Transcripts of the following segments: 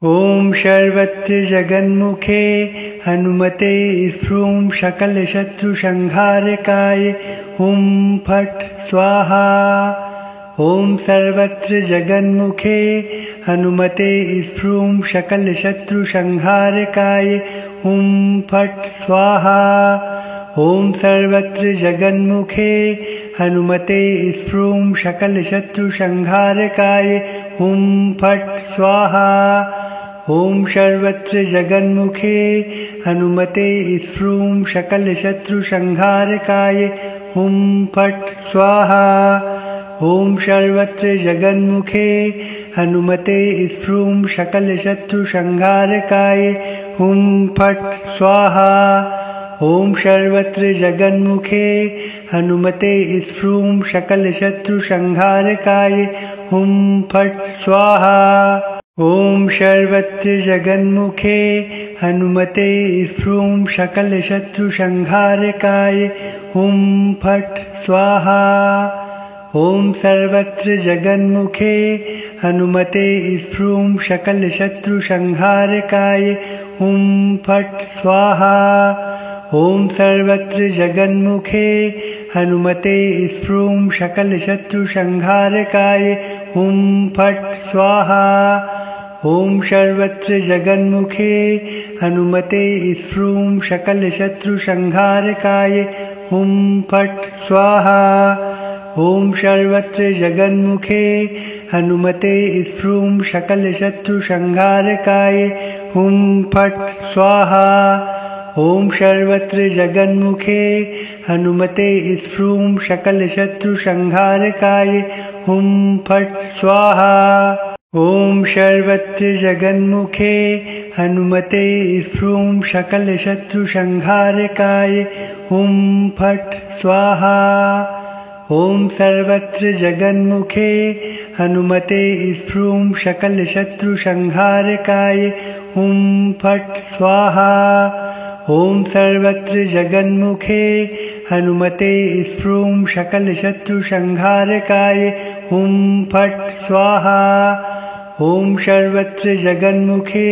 ॐ सर्वत्र जगन्मुखे हनुमते स्फ्रूं सकलशत्रुसंहारकाय हुं फट् स्वाहा। ॐ सर्वत्र जगन्मुखे हनुमते स्फ्रूं सकलशत्रुसंहारकाय हुं फट् स्वाहा। ॐ सर्वत्र जगन्मुखे हनुमते स्फ्रूं सकलशत्रुसंहारकाय हुं फट् स्वाहा। ॐ सर्वत्र जगन्मुखे हनुमते स्फ्रूं सकलशत्रुसंहारकाय हुं फट् स्वाहा। ॐ सर्वत्र जगन्मुखे हनुमते स्फ्रूं सकलशत्रुसंहारकाय हुं फट् स्वाहा। ॐ सर्वत्र जगन्मुखे हनुमते स्फ्रूं सकलशत्रुसंहारकाय हुं फट् स्वाहा। ॐ सर्वत्र जगन्मुखे हनुमते स्फ्रूं सकलशत्रुसंहारकाय हुं फट् स्वाहा। ॐ सर्वत्र जगन्मुखे हनुमते स्फ्रूं सकलशत्रुसंहारकाय हुं फट् स्वाहा। ॐ सर्वत्र जगन्मुखे हनुमते स्फ्रूं सकलशत्रुसंहारकाय हुं फट् स्वाहा। ॐ सर्वत्र जगन्मुखे हनुमते स्फ्रूं सकलशत्रुसंहारकाय हुं फट् स्वाहा। ॐ सर्वत्र जगन्मुखे हनुमते स्फ्रूं सकलशत्रुसंहारकाय हुं फट् स्वाहा। ॐ सर्वत्र जगन्मुखे हनुमते स्फ्रूं सकलशत्रुसंहारकाय हुं फट् स्वाहा। ॐ सर्वत्र जगन्मुखे हनुमते स्फ्रूं सकलशत्रुसंहारकाय हुं फट् स्वाहा। ॐ सर्वत्र जगन्मुखे हनुमते स्फ्रूं सकलशत्रुसंहारकाय हुं फट् स्वाहा। ॐ सर्वत्र जगन्मुखे हनुमते स्फ्रूं सकलशत्रुसंहारकाय हुं फट् स्वाहा। ॐ सर्वत्र जगन्मुखे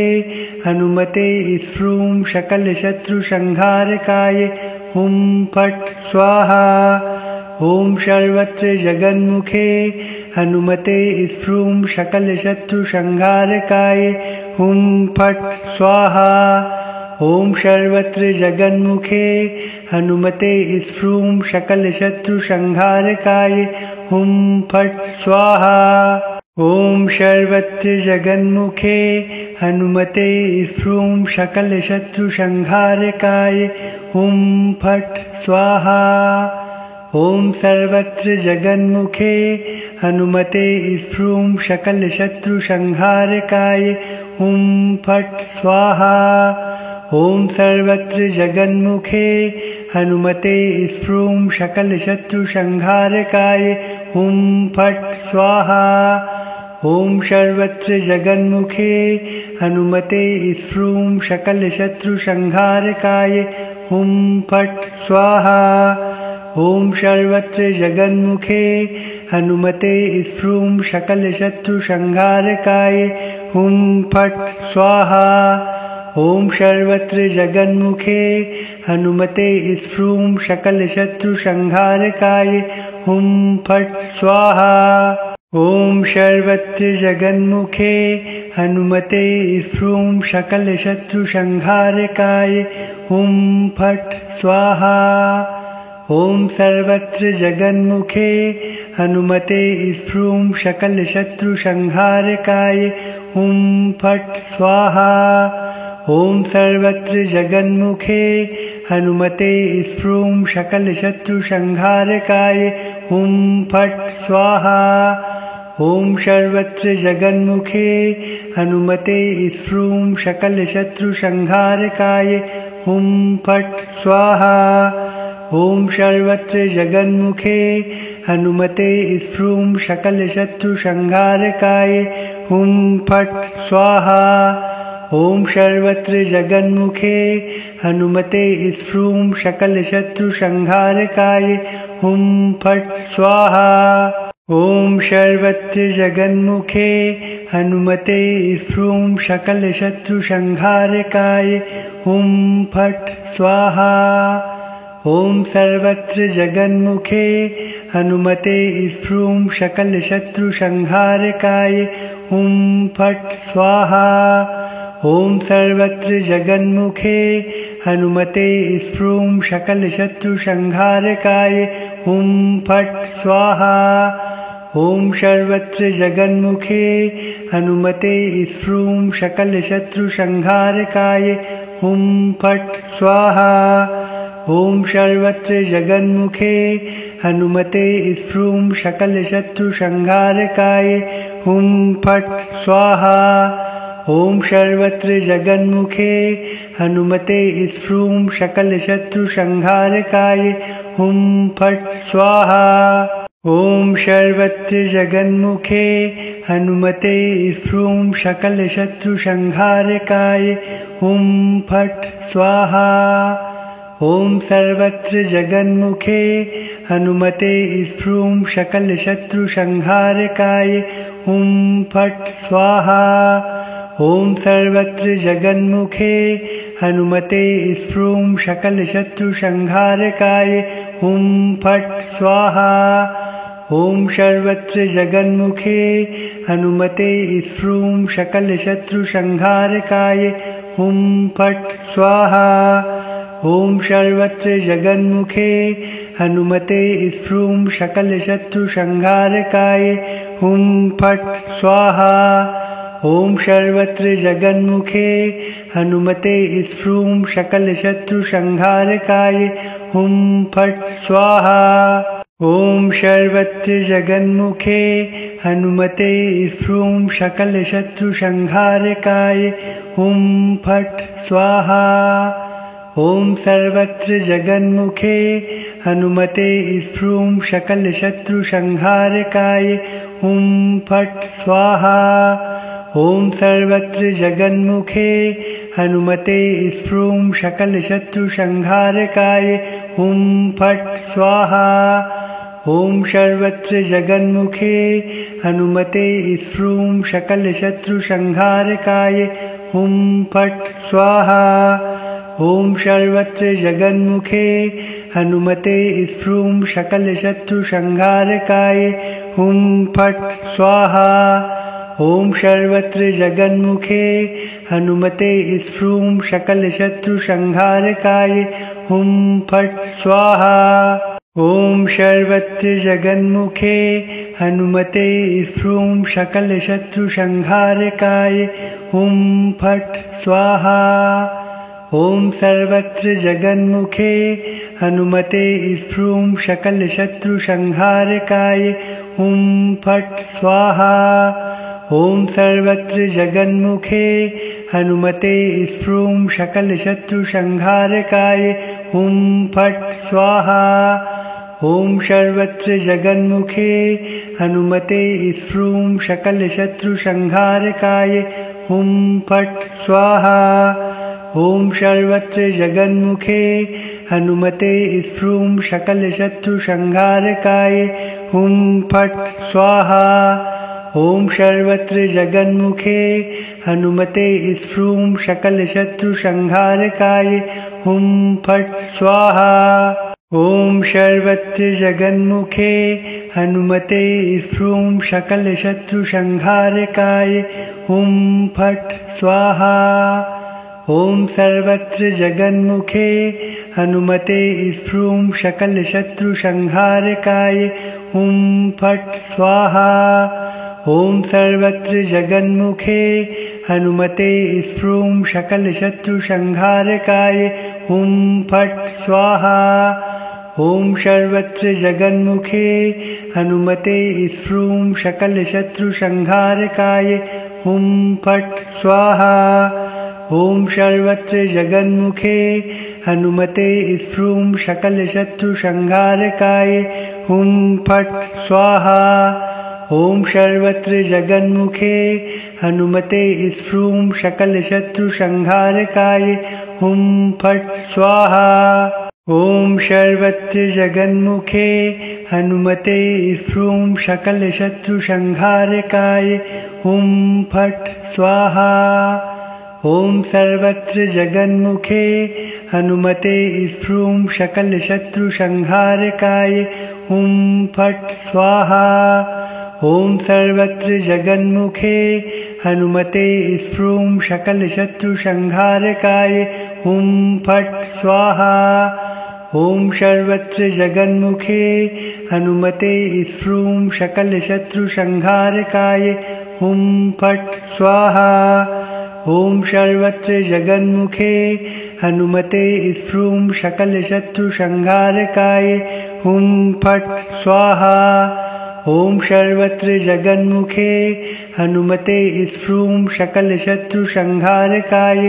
हनुमते स्फ्रूं सकलशत्रुसंहारकाय हुं फट् स्वाहा। ॐ सर्वत्र जगन्मुखे हनुमते स्फ्रूं सकलशत्रुसंहारकाय हुं फट् स्वाहा। ॐ सर्वत्र जगन्मुखे हनुमते स्फ्रूं सकलशत्रुसंहारकाय हुं फट् स्वाहा। ॐ सर्वत्र जगन्मुखे हनुमते स्फ्रूं सकलशत्रुसंहारकाय हुं फट् स्वाहा। ॐ सर्वत्र जगन्मुखे हनुमते स्फ्रूं सकलशत्रुसंहारकाय हुं फट् स्वाहा। ॐ सर्वत्र जगन्मुखे हनुमते स्फ्रूं सकलशत्रुसंहारकाय हुं फट् स्वाहा। ॐ सर्वत्र जगन्मुखे हनुमते स्फ्रूं सकलशत्रुसंहारकाय हुं फट् स्वाहा। ॐ सर्वत्र जगन्मुखे हनुमते स्फ्रूं सकलशत्रुसंहारकाय हुं फट् स्वाहा। ॐ सर्वत्र जगन्मुखे हनुमते स्फ्रूं सकलशत्रुसंहारकाय हुं फट् स्वाहा। ॐ सर्वत्र जगन्मुखे हनुमते स्फ्रूं सकलशत्रुसंहारकाय हुं फट् स्वाहा। ॐ सर्वत्र जगन्मुखे हनुमते स्फ्रूं सकलशत्रुसंहारकाय हुं फट् स्वाहा। ॐ सर्वत्र जगन्मुखे हनुमते स्फ्रूं सकलशत्रुसंहारकाय हुं फट् स्वाहा। ॐ सर्वत्र जगन्मुखे हनुमते स्फ्रूं सकलशत्रुसंहारकाय हुं फट् स्वाहा। ॐ सर्वत्र जगन्मुखे हनुमते स्फ्रूं सकलशत्रुसंहारकाय हुं फट् स्वाहा। ॐ सर्वत्र जगन्मुखे हनुमते स्फ्रूं सकलशत्रुसंहारकाय हुं फट् स्वाहा। ॐ सर्वत्र जगन्मुखे हनुमते स्फ्रूं सकलशत्रुसंहारकाय हुं फट् स्वाहा। ॐ सर्वत्र जगन्मुखे हनुमते स्फ्रूं सकलशत्रुसंहारकाय हुं फट् स्वाहा। ॐ सर्वत्र जगन्मुखे हनुमते स्फ्रूं सकलशत्रुसंहारकाय हुं फट् स्वाहा। ॐ सर्वत्र जगन्मुखे हनुमते स्फ्रूं सकलशत्रुसंहारकाय हुं फट् स्वाहा। ॐ सर्वत्र जगन्मुखे हनुमते स्फ्रूं सकलशत्रुसंहारकाय हुं फट् स्वाहा। ॐ सर्वत्र जगन्मुखे हनुमते स्फ्रूं सकलशत्रुसंहारकाय हुं फट् स्वाहा। ॐ सर्वत्र जगन्मुखे हनुमते स्फ्रूं सकलशत्रुसंहारकाय हुं फट् स्वाहा। ॐ सर्वत्र जगन्मुखे हनुमते स्फ्रूं सकलशत्रुसंहारकाय हुं फट् स्वाहा। ॐ सर्वत्र जगन्मुखे हनुमते स्फ्रूं सकलशत्रुसंहारकाय हुं फट् स्वाहा। ॐ सर्वत्र जगन्मुखे हनुमते स्फ्रूं सकलशत्रुसंहारकाय हुं फट् स्वाहा। ॐ सर्वत्र जगन्मुखे हनुमते स्फ्रूं सकलशत्रुसंहारकाय हुं फट् स्वाहा। ॐ सर्वत्र जगन्मुखे हनुमते स्फ्रूं सकलशत्रुसंहारकाय हुं फट् स्वाहा। ॐ सर्वत्र जगन्मुखे हनुमते स्फ्रूं सकलशत्रुसंहारकाय हुं फट् स्वाहा। ॐ सर्वत्र जगन्मुखे हनुमते स्फ्रूं सकलशत्रुसंहारकाय हुं फट् स्वाहा। ॐ सर्वत्र जगन्मुखे हनुमते स्फ्रूं सकलशत्रुसंहारकाय हुं फट् स्वाहा। ॐ सर्वत्र जगन्मुखे हनुमते स्फ्रूं सकलशत्रुसंहारकाय हुं फट् स्वाहा। ॐ सर्वत्र जगन्मुखे हनुमते स्फ्रूं सकलशत्रुसंहारकाय हुं फट् स्वाहा। ॐ सर्वत्र जगन्मुखे हनुमते स्फ्रूं सकलशत्रुसंहारकाय हुं फट् स्वाहा। ॐ सर्वत्र जगन्मुखे हनुमते स्फ्रूं सकलशत्रुसंहारकाय हुं फट् स्वाहा। ॐ सर्वत्र जगन्मुखे हनुमते स्फ्रूं सकलशत्रुसंहारकाय हुं फट् स्वाहा। ॐ सर्वत्र जगन्मुखे हनुमते स्फ्रूं सकलशत्रुसंहारकाय हुं फट् स्वाहा। ॐ सर्वत्र जगन्मुखे हनुमते स्फ्रूं सकलशत्रुसंहारकाय हुं फट् स्वाहा। ॐ सर्वत्र जगन्मुखे हनुमते स्फ्रूं सकलशत्रुसंहारकाय हुं फट् स्वाहा। ॐ सर्वत्र जगन्मुखे हनुमते स्फ्रूं सकलशत्रुसंहारकाय हुं फट् स्वाहा। ॐ सर्वत्र जगन्मुखे हनुमते स्फ्रूं सकलशत्रुसंहारकाय हुं फट् स्वाहा। ॐ सर्वत्र जगन्मुखे हनुमते स्फ्रूं सकलशत्रुसंहारकाय हुं फट् स्वाहा। ॐ सर्वत्र जगन्मुखे हनुमते स्फ्रूं सकलशत्रुसंहारकाय हुं फट् स्वाहा। ॐ सर्वत्र जगन्मुखे हनुमते स्फ्रूं सकलशत्रुसंहारकाय हुं फट् स्वाहा। ॐ सर्वत्र जगन्मुखे हनुमते स्फ्रूं सकलशत्रुसंहारकाय हुं फट् स्वाहा। ॐ सर्वत्र जगन्मुखे हनुमते स्फ्रूं सकलशत्रुसंहारकाय हुं फट् स्वाहा। ॐ सर्वत्र जगन्मुखे हनुमते स्फ्रूं सकलशत्रुसंहारकाय हुं फट् स्वाहा। ॐ सर्वत्र जगन्मुखे हनुमते स्फ्रूं सकलशत्रुसंहारकाय हुं फट् स्वाहा। ॐ सर्वत्र जगन्मुखे हनुमते स्फ्रूं सकलशत्रुसंहारकाय हुं फट् स्वाहा। ॐ सर्वत्र जगन्मुखे हनुमते स्फ्रूं सकलशत्रुसंहारकाय हुं फट् स्वाहा। ॐ सर्वत्र जगन्मुखे हनुमते स्फ्रूं सकलशत्रुसंहारकाय हुं फट् स्वाहा। ॐ सर्वत्र जगन्मुखे हनुमते स्फ्रूं सकलशत्रुसंहारकाय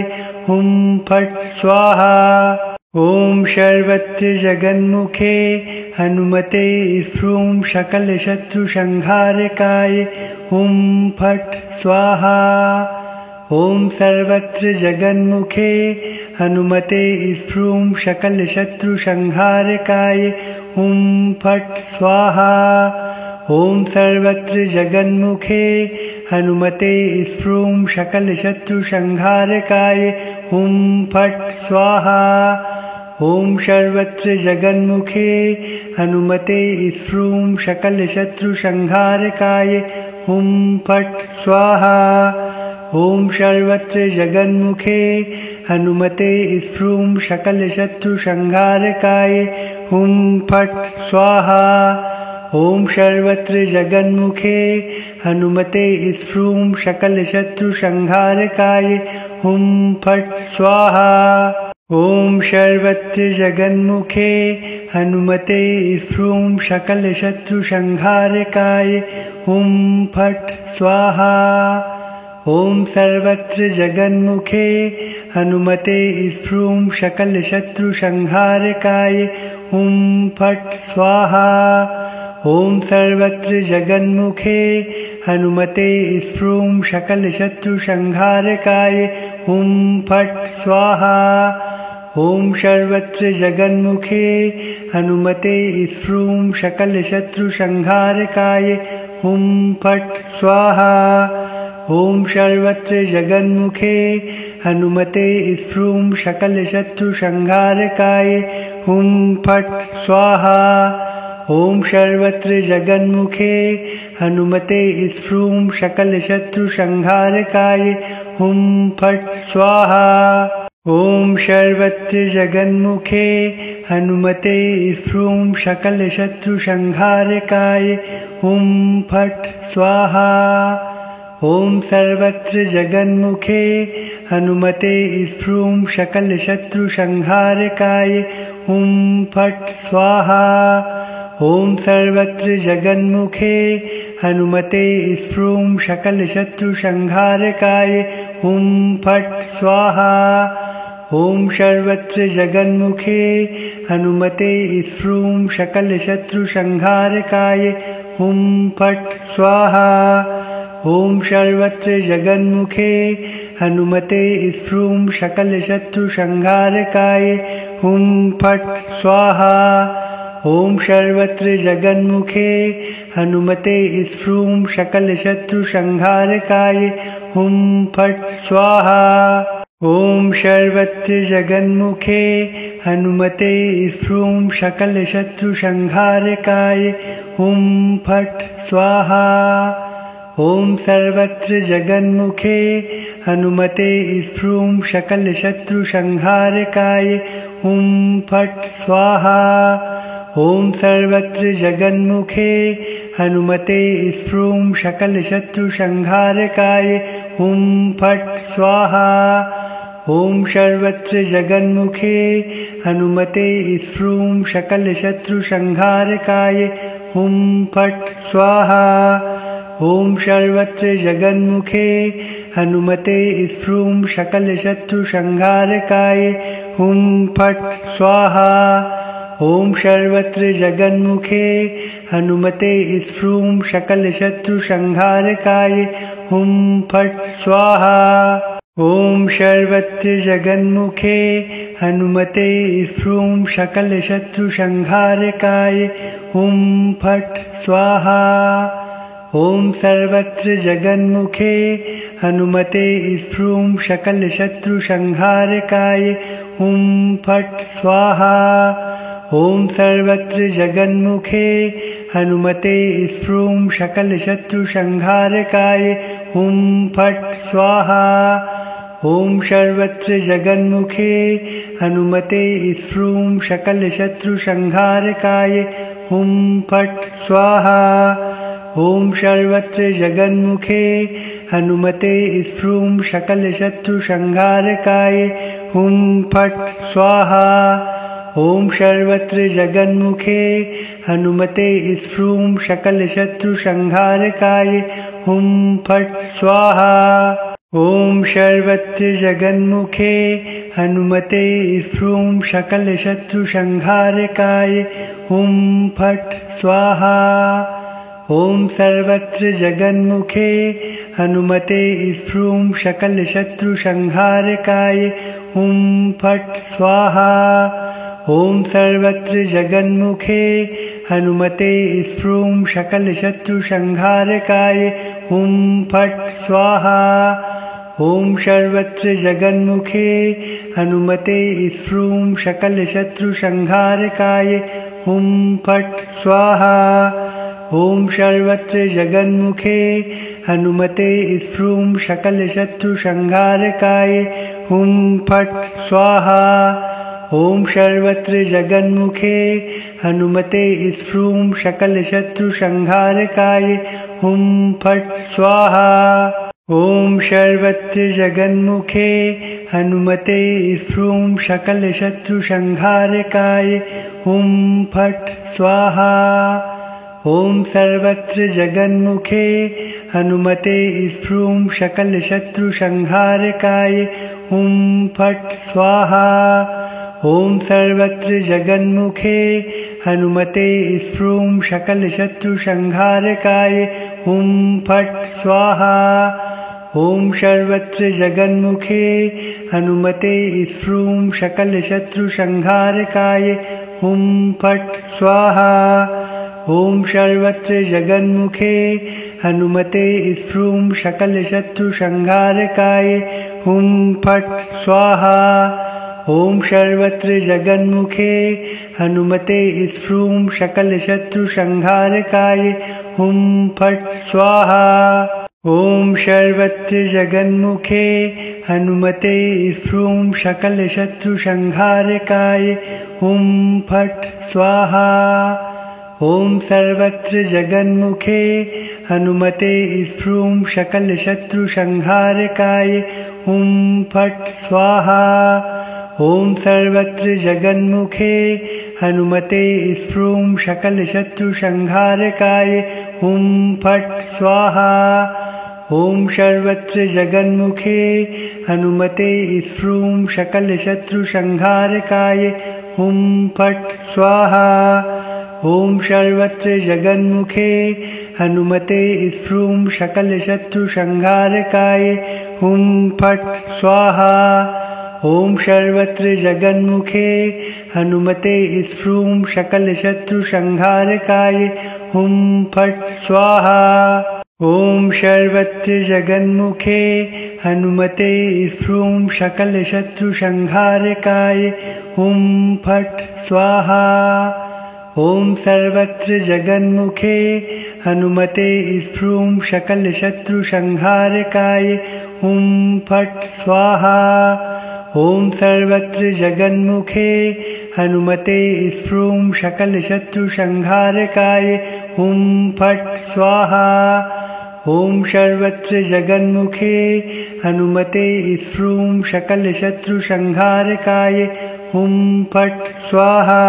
हुं फट् स्वाहा। ॐ सर्वत्र जगन्मुखे हनुमते स्फ्रूं सकलशत्रुसंहारकाय हुं फट् स्वाहा। ॐ सर्वत्र जगन्मुखे हनुमते स्फ्रूं सकलशत्रुसंहारकाय हुं फट् स्वाहा। ॐ सर्वत्र जगन्मुखे हनुमते स्फ्रूं सकलशत्रुसंहारकाय हुं फट् स्वाहा। ॐ सर्वत्र जगन्मुखे हनुमते स्फ्रूं सकलशत्रुसंहारकाय हुं फट् स्वाहा। ॐ सर्वत्र जगन्मुखे हनुमते स्फ्रूं सकलशत्रुसंहारकाय हुं फट् स्वाहा। ॐ सर्वत्र जगन्मुखे हनुमते स्फ्रूं सकलशत्रुसंहारकाय हुं फट् स्वाहा। ॐ सर्वत्र जगन्मुखे हनुमते स्फ्रूं सकलशत्रुसंहारकाय हुं फट् स्वाहा। ॐ सर्वत्र जगन्मुखे हनुमते स्फ्रूं सकलशत्रुसंहारकाय हुं फट् स्वाहा। ॐ सर्वत्र जगन्मुखे हनुमते स्फ्रूं सकलशत्रुसंहारकाय हुं फट् स्वाहा। ॐ सर्वत्र जगन्मुखे हनुमते स्फ्रूं सकलशत्रुसंहारकाय हुं फट् स्वाहा। ॐ सर्वत्र जगन्मुखे हनुमते स्फ्रूं सकलशत्रुसंहारकाय हुं फट् स्वाहा। ॐ सर्वत्र जगन्मुखे हनुमते स्फ्रूं सकलशत्रुसंहारकाय हुं फट् स्वाहा। ॐ सर्वत्र जगन्मुखे हनुमते स्फ्रूं सकलशत्रुसंहारकाय हुं फट् स्वाहा। ॐ सर्वत्र जगन्मुखे हनुमते स्फ्रूं सकलशत्रुसंहारकाय हुं फट् स्वाहा। ॐ सर्वत्र जगन्मुखे हनुमते स्फ्रूं सकलशत्रुसंहारकाय हुं फट् स्वाहा। ॐ सर्वत्र जगन्मुखे हनुमते स्फ्रूं सकलशत्रुसंहारकाय हुं फट् स्वाहा। ॐ सर्वत्र जगन्मुखे हनुमते स्फ्रूं सकलशत्रुसंहारकाय हुं फट् स्वाहा। ॐ सर्वत्र जगन्मुखे हनुमते स्फ्रूं सकलशत्रुसंहारकाय हुं फट् स्वाहा। ॐ सर्वत्र जगन्मुखे हनुमते स्फ्रूं सकलशत्रुसंहारकाय हुं फट् स्वाहा। ॐ सर्वत्र जगन्मुखे हनुमते स्फ्रूं सकलशत्रुसंहारकाय हुं फट् स्वाहा। ॐ सर्वत्र जगन्मुखे हनुमते स्फ्रूं सकलशत्रुसंहारकाय हुं फट् स्वाहा। ॐ सर्वत्र जगन्मुखे हनुमते स्फ्रूं सकलशत्रुसंहारकाय हुं फट् स्वाहा। ॐ सर्वत्र जगन्मुखे हनुमते स्फ्रूं सकलशत्रुसंहारकाय हुं फट् स्वाहा। ॐ सर्वत्र जगन्मुखे हनुमते स्फ्रूं सकलशत्रुसंहारकाय हुं फट् स्वाहा। ॐ सर्वत्र जगन्मुखे हनुमते स्फ्रूं सकलशत्रुसंहारकाय हुं फट् स्वाहा। ॐ सर्वत्र जगन्मुखे हनुमते स्फ्रूं सकलशत्रुसंहारकाय हुं फट् स्वाहा। ॐ सर्वत्र जगन्मुखे हनुमते स्फ्रूं सकलशत्रुसंहारकाय हुं फट् स्वाहा। ॐ सर्वत्र जगन्मुखे हनुमते स्फ्रूं सकलशत्रुसंहारकाय हुं फट् स्वाहा। ॐ सर्वत्र जगन्मुखे हनुमते स्फ्रूं सकलशत्रुसंहारकाय हुं फट् स्वाहा। ॐ सर्वत्र जगन्मुखे हनुमते स्फ्रूं सकलशत्रुसंहारकाय हुं फट् स्वाहा। ॐ सर्वत्र जगन्मुखे हनुमते स्फ्रूं सकलशत्रुसंहारकाय हुं फट् स्वाहा। ॐ सर्वत्र जगन्मुखे हनुमते स्फ्रूं सकलशत्रुसंहारकाय हुं फट् स्वाहा। ॐ सर्वत्र जगन्मुखे हनुमते स्फ्रूं सकलशत्रुसंहारकाय हुं फट् स्वाहा। ॐ सर्वत्र जगन्मुखे हनुमते स्फ्रूं सकलशत्रुसंहारकाय हुं फट् स्वाहा। ॐ सर्वत्र जगन्मुखे हनुमते स्फ्रूं सकलशत्रुसंहारकाय हुं फट् स्वाहा। ॐ सर्वत्र जगन्मुखे हनुमते स्फ्रूं सकलशत्रुसंहारकाय हुं फट् स्वाहा। ॐ सर्वत्र जगन्मुखे हनुमते स्फ्रूं सकलशत्रुसंहारकाय हुं फट् स्वाहा। ॐ सर्वत्र जगन्मुखे हनुमते स्फ्रूं सकलशत्रुसंहारकाय हुं फट् स्वाहा। ॐ सर्वत्र जगन्मुखे हनुमते स्फ्रूं सकलशत्रुसंहारकाय हुं फट् स्वाहा। ॐ सर्वत्र जगन्मुखे हनुमते स्फ्रूं सकलशत्रुसंहारकाय हुं फट् स्वाहा। ॐ सर्वत्र जगन्मुखे हनुमते स्फ्रूं सकलशत्रुसंहारकाय हुं फट् स्वाहा। ॐ सर्वत्र जगन्मुखे हनुमते स्फ्रूं सकलशत्रुसंहारकाय हुं फट् स्वाहा। ॐ सर्वत्र जगन्मुखे हनुमते स्फ्रूं सकलशत्रुसंहारकाय हुं फट् स्वाहा। ॐ सर्वत्र जगन्मुखे हनुमते स्फ्रूं सकलशत्रुसंहारकाय हुं फट् स्वाहा। ॐ सर्वत्र जगन्मुखे हनुमते स्फ्रूं सकलशत्रुसंहारकाय हुं फट् स्वाहा। ॐ सर्वत्र जगन्मुखे हनुमते स्फ्रूं सकलशत्रुसंहारकाय हुं फट् स्वाहा। ॐ सर्वत्र जगन्मुखे हनुमते स्फ्रूं सकलशत्रुसंहारकाय हुं फट् स्वाहा। ॐ सर्वत्र जगन्मुखे हनुमते स्फ्रूं सकलशत्रुसंहारकाय हुं फट् स्वाहा। ॐ सर्वत्र जगन्मुखे हनुमते स्फ्रूं सकलशत्रुसंहारकाय हुं फट् स्वाहा। ॐ सर्वत्र जगन्मुखे हनुमते स्फ्रूं सकलशत्रुसंहारकाय हुं फट् स्वाहा। ॐ सर्वत्र जगन्मुखे हनुमते स्फ्रूं सकलशत्रुसंहारकाय हुं फट् स्वाहा। ॐ सर्वत्र जगन्मुखे हनुमते स्फ्रूं सकलशत्रुसंहारकाय हुं फट् स्वाहा।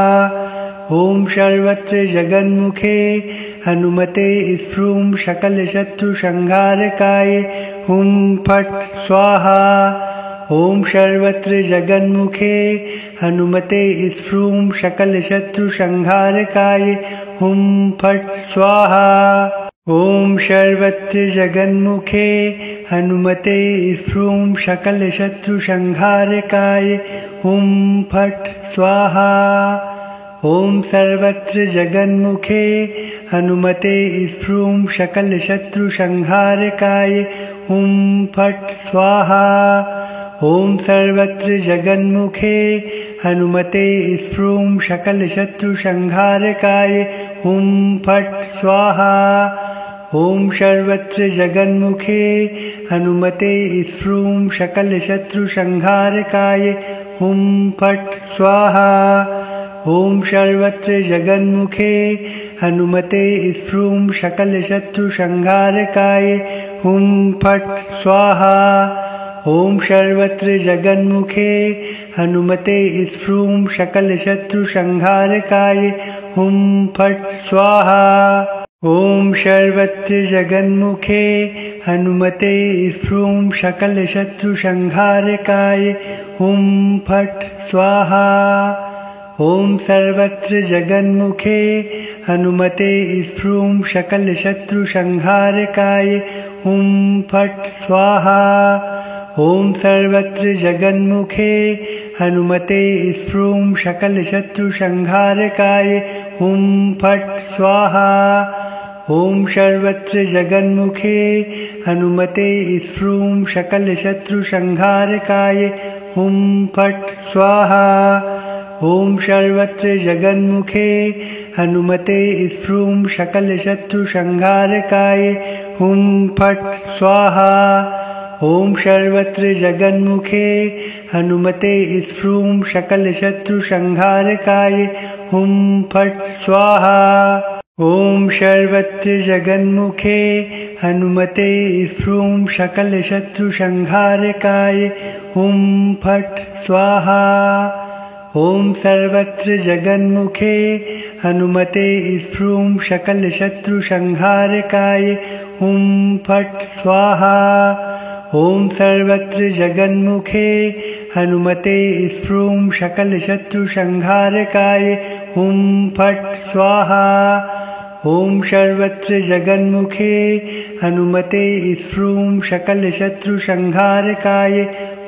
ॐ सर्वत्र जगन्मुखे हनुमते स्फ्रूं सकलशत्रुसंहारकाय हुं फट् स्वाहा। ॐ सर्वत्र जगन्मुखे हनुमते स्फ्रूं सकलशत्रुसंहारकाय हुं फट् स्वाहा। ॐ सर्वत्र जगन्मुखे हनुमते स्फ्रूं सकलशत्रुसंहारकाय हुं फट् स्वाहा। ॐ सर्वत्र जगन्मुखे हनुमते स्फ्रूं सकलशत्रुसंहारकाय हुं फट् स्वाहा। ॐ सर्वत्र जगन्मुखे हनुमते स्फ्रूं सकलशत्रुसंहारकाय हुं फट् स्वाहा। ॐ सर्वत्र जगन्मुखे हनुमते स्फ्रूं सकलशत्रुसंहारकाय हुं फट् स्वाहा। ॐ सर्वत्र जगन्मुखे हनुमते स्फ्रूं सकलशत्रुसंहारकाय हुं फट् स्वाहा। ॐ सर्वत्र जगन्मुखे हनुमते स्फ्रूं सकलशत्रुसंहारकाय हुं फट् स्वाहा। ॐ सर्वत्र जगन्मुखे हनुमते स्फ्रूं सकलशत्रुसंहारकाय हुं फट् स्वाहा। ॐ सर्वत्र जगन्मुखे हनुमते स्फ्रूं सकलशत्रुसंहारकाय हुं फट् स्वाहा। ॐ सर्वत्र जगन्मुखे हनुमते स्फ्रूं सकलशत्रुसंहारकाय हुं फट् स्वाहा। ॐ सर्वत्र जगन्मुखे हनुमते स्फ्रूं सकलशत्रुसंहारकाय हुं फट् स्वाहा। ॐ सर्वत्र जगन्मुखे हनुमते स्फ्रूं सकलशत्रुसंहारकाय हुं फट् स्वाहा। ॐ सर्वत्र जगन्मुखे हनुमते स्फ्रूं सकलशत्रुसंहारकाय हुं फट् स्वाहा। ॐ सर्वत्र जगन्मुखे हनुमते स्फ्रूं सकलशत्रुसंहारकाय हुं फट् स्वाहा। ॐ सर्वत्र जगन्मुखे हनुमते स्फ्रूं सकलशत्रुसंहारकाय हुं फट् स्वाहा। ॐ सर्वत्र जगन्मुखे हनुमते स्फ्रूं सकलशत्रुसंहारकाय हुं फट् स्वाहा। ॐ सर्वत्र जगन्मुखे हनुमते स्फ्रूं सकलशत्रुसंहारकाय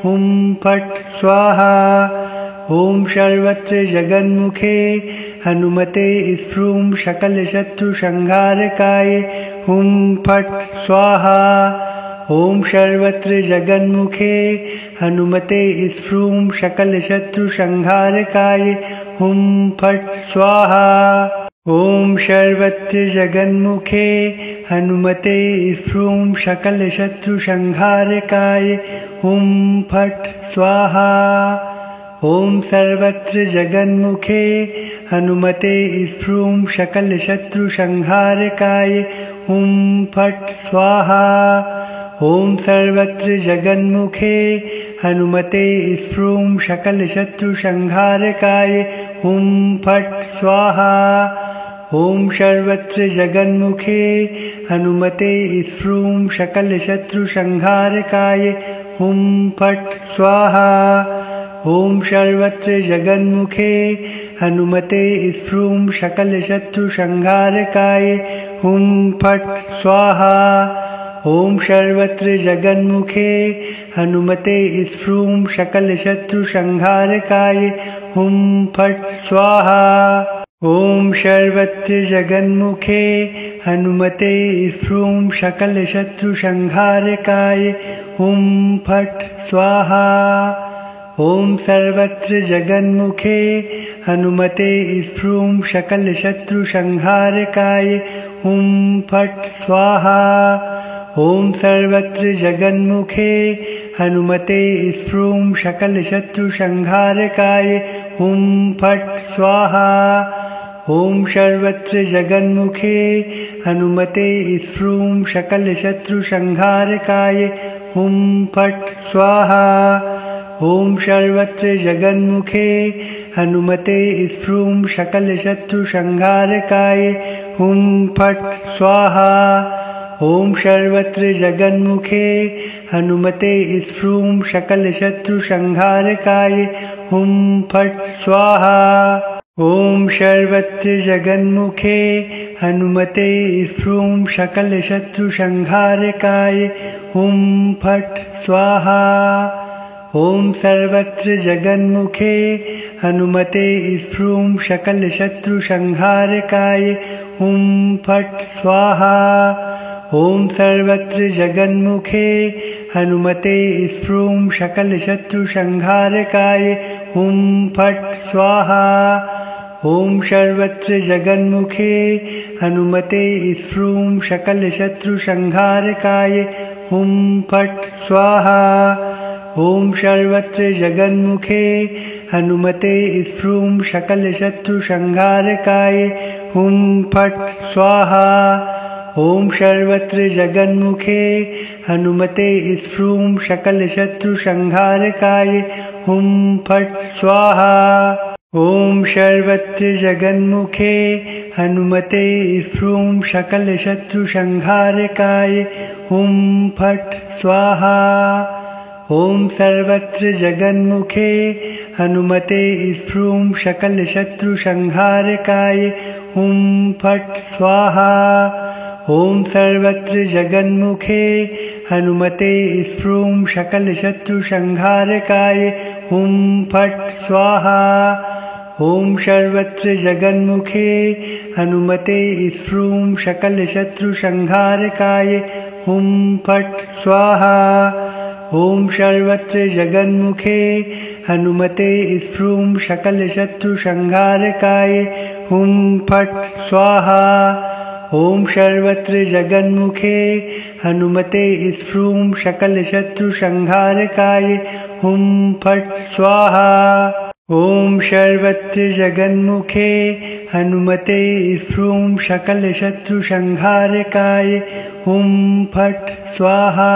हुं फट् स्वाहा। ॐ सर्वत्र जगन्मुखे हनुमते स्फ्रूं सकलशत्रुसंहारकाय हुं फट् स्वाहा। ॐ सर्वत्र जगन्मुखे हनुमते स्फ्रूं सकलशत्रुसंहारकाय हुं फट् स्वाहा। ॐ सर्वत्र जगन्मुखे हनुमते स्फ्रूं सकलशत्रुसंहारकाय हुं फट् स्वाहा। ॐ सर्वत्र जगन्मुखे हनुमते स्फ्रूं सकलशत्रुसंहारकाय हुं फट् स्वाहा। ॐ सर्वत्र जगन्मुखे हनुमते स्फ्रूं सकलशत्रुसंहारकाय हुं फट् स्वाहा। ॐ सर्वत्र जगन्मुखे हनुमते स्फ्रूं सकलशत्रुसंहारकाय हुं फट् स्वाहा। ॐ सर्वत्र जगन्मुखे हनुमते स्फ्रूं सकलशत्रुसंहारकाय हुं फट् स्वाहा। ॐ सर्वत्र जगन्मुखे हनुमते स्फ्रूं सकलशत्रुसंहारकाय हुं फट् स्वाहा। ॐ सर्वत्र जगन्मुखे हनुमते स्फ्रूं सकलशत्रुसंहारकाय हुं फट् स्वाहा। ॐ सर्वत्र जगन्मुखे हनुमते स्फ्रूं सकलशत्रुसंहारकाय हुं फट् स्वाहा। ॐ सर्वत्र जगन्मुखे हनुमते स्फ्रूं सकलशत्रुसंहारकाय हुं फट् स्वाहा। ॐ सर्वत्र जगन्मुखे हनुमते स्फ्रूं सकलशत्रुसंहारकाय हुं फट् स्वाहा। ॐ सर्वत्र जगन्मुखे हनुमते स्फ्रूं सकलशत्रुसंहारकाय हुं फट् स्वाहा। ॐ सर्वत्र जगन्मुखे हनुमते स्फ्रूं सकलशत्रुसंहारकाय हुं फट् स्वाहा। ॐ सर्वत्र जगन्मुखे हनुमते स्फ्रूं सकलशत्रुसंहारकाय हुं फट् स्वाहा। ॐ सर्वत्र जगन्मुखे हनुमते स्फ्रूं सकलशत्रुसंहारकाय हुं फट् स्वाहा। ॐ सर्वत्र जगन्मुखे हनुमते स्फ्रूं सकलशत्रुसंहारकाय हुं फट् स्वाहा। ॐ सर्वत्र जगन्मुखे हनुमते स्फ्रूं सकलशत्रुसंहारकाय हुं फट् स्वाहा। ॐ सर्वत्र जगन्मुखे हनुमते स्फ्रूं सकलशत्रुसंहारकाय हुं फट् स्वाहा। ॐ सर्वत्र जगन्मुखे हनुमते स्फ्रूं सकलशत्रुसंहारकाय हुं फट् स्वाहा। ॐ सर्वत्र जगन्मुखे हनुमते स्फ्रूं सकलशत्रुसंहारकाय हुं फट् स्वाहा। ॐ सर्वत्र जगन्मुखे हनुमते स्फ्रूं सकलशत्रुसंहारकाय हुं फट् स्वाहा। ॐ सर्वत्र जगन्मुखे हनुमते स्फ्रूं सकलशत्रुसंहारकाय हुं फट् स्वाहा। ॐ सर्वत्र जगन्मुखे हनुमते स्फ्रूं सकलशत्रुसंहारकाय हुं फट् स्वाहा। ॐ सर्वत्र जगन्मुखे हनुमते स्फ्रूं सकलशत्रुसंहारकाय हुं फट् स्वाहा। ॐ सर्वत्र जगन्मुखे हनुमते स्फ्रूं सकलशत्रुसंहारकाय हुं फट् स्वाहा। ॐ सर्वत्र जगन्मुखे हनुमते स्फ्रूं सकलशत्रुसंहारकाय हुं फट् स्वाहा।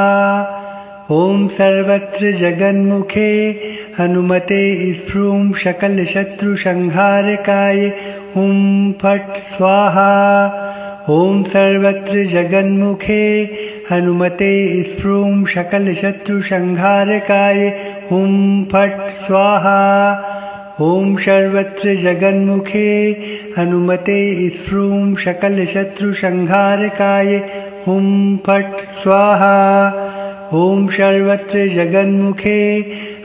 ॐ सर्वत्र जगन्मुखे हनुमते स्फ्रूं सकलशत्रुसंहारकाय हुं फट् स्वाहा। ॐ सर्वत्र जगन्मुखे हनुमते स्फ्रूं सकलशत्रुसंहारकाय हुं फट् स्वाहा। ॐ सर्वत्र जगन्मुखे हनुमते स्फ्रूं सकलशत्रुसंहारकाय हुं फट् स्वाहा। ॐ सर्वत्र जगन्मुखे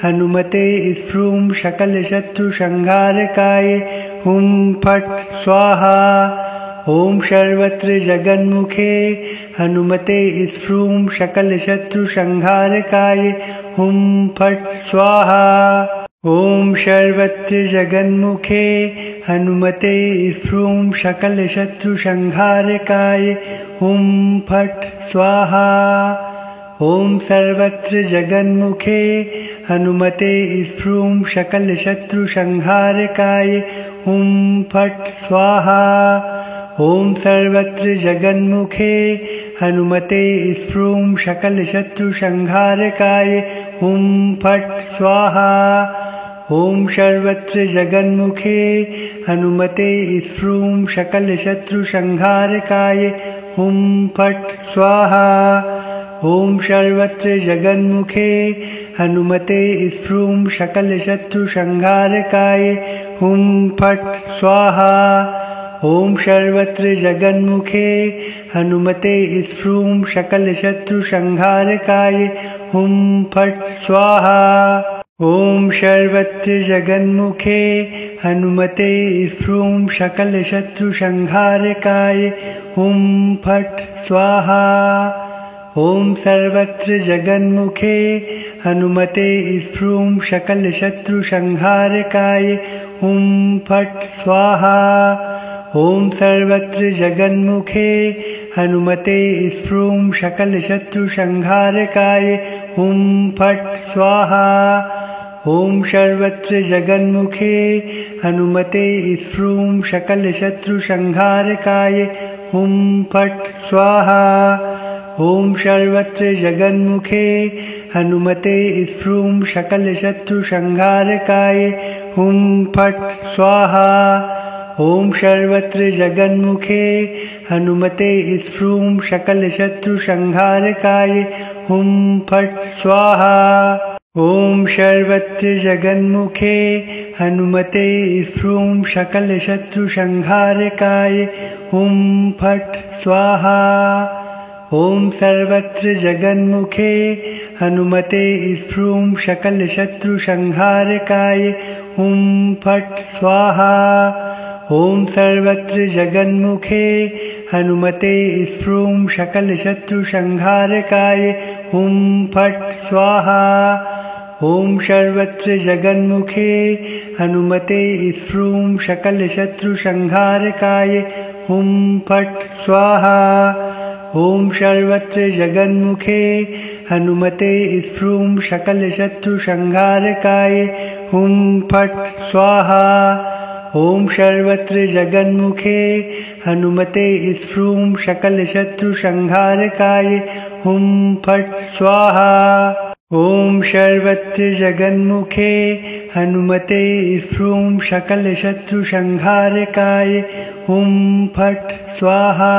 हनुमते स्फ्रूं सकलशत्रुसंहारकाय हुं फट् स्वाहा। ॐ सर्वत्र जगन्मुखे हनुमते स्फ्रूं सकलशत्रुसंहारकाय हुं फट् स्वाहा। ॐ सर्वत्र जगन्मुखे हनुमते स्फ्रूं सकलशत्रुसंहारकाय हुं फट् स्वाहा। ॐ सर्वत्र जगन्मुखे हनुमते स्फ्रूं सकलशत्रुसंहारकाय हुं फट् स्वाहा। ॐ सर्वत्र जगन्मुखे हनुमते स्फ्रूं सकलशत्रुसंहारकाय हुं फट् स्वाहा। ॐ सर्वत्र जगन्मुखे हनुमते स्फ्रूं सकलशत्रुसंहारकाय हुं फट् स्वाहा। ॐ सर्वत्र जगन्मुखे हनुमते स्फ्रूं सकलशत्रुसंहारकाय हुं फट् स्वाहा। ॐ सर्वत्र जगन्मुखे हनुमते स्फ्रूं सकलशत्रुसंहारकाय हुं फट् स्वाहा। ॐ सर्वत्र जगन्मुखे हनुमते स्फ्रूं सकलशत्रुसंहारकाय हुं फट् स्वाहा। ॐ सर्वत्र जगन्मुखे हनुमते स्फ्रूं सकलशत्रुसंहारकाय हुं फट् स्वाहा। ॐ सर्वत्र जगन्मुखे हनुमते स्फ्रूं सकलशत्रुसंहारकाय हुं फट् स्वाहा। ॐ सर्वत्र जगन्मुखे हनुमते स्फ्रूं सकलशत्रुसंहारकाय हुं फट् स्वाहा। ॐ सर्वत्र जगन्मुखे हनुमते स्फ्रूं सकलशत्रुसंहारकाय हुं फट् स्वाहा। ॐ सर्वत्र जगन्मुखे हनुमते स्फ्रूं सकलशत्रुसंहारकाय हुं फट् स्वाहा। ॐ सर्वत्र जगन्मुखे हनुमते स्फ्रूं सकलशत्रुसंहारकाय हुं फट् स्वाहा। ॐ सर्वत्र जगन्मुखे हनुमते स्फ्रूं सकलशत्रुसंहारकाय हुं फट् स्वाहा। ॐ सर्वत्र जगन्मुखे हनुमते स्फ्रूं सकलशत्रुसंहारकाय हुं फट् स्वाहा। ॐ सर्वत्र जगन्मुखे हनुमते स्फ्रूं सकलशत्रुसंहारकाय हुं फट् स्वाहा। ॐ सर्वत्र जगन्मुखे हनुमते स्फ्रूं सकलशत्रुसंहारकाय हुं फट् स्वाहा। ॐ सर्वत्र जगन्मुखे हनुमते स्फ्रूं सकलशत्रुसंहारकाय हुं फट् स्वाहा। ॐ सर्वत्र जगन्मुखे हनुमते स्फ्रूं सकलशत्रुसंहारकाय हुं फट् स्वाहा।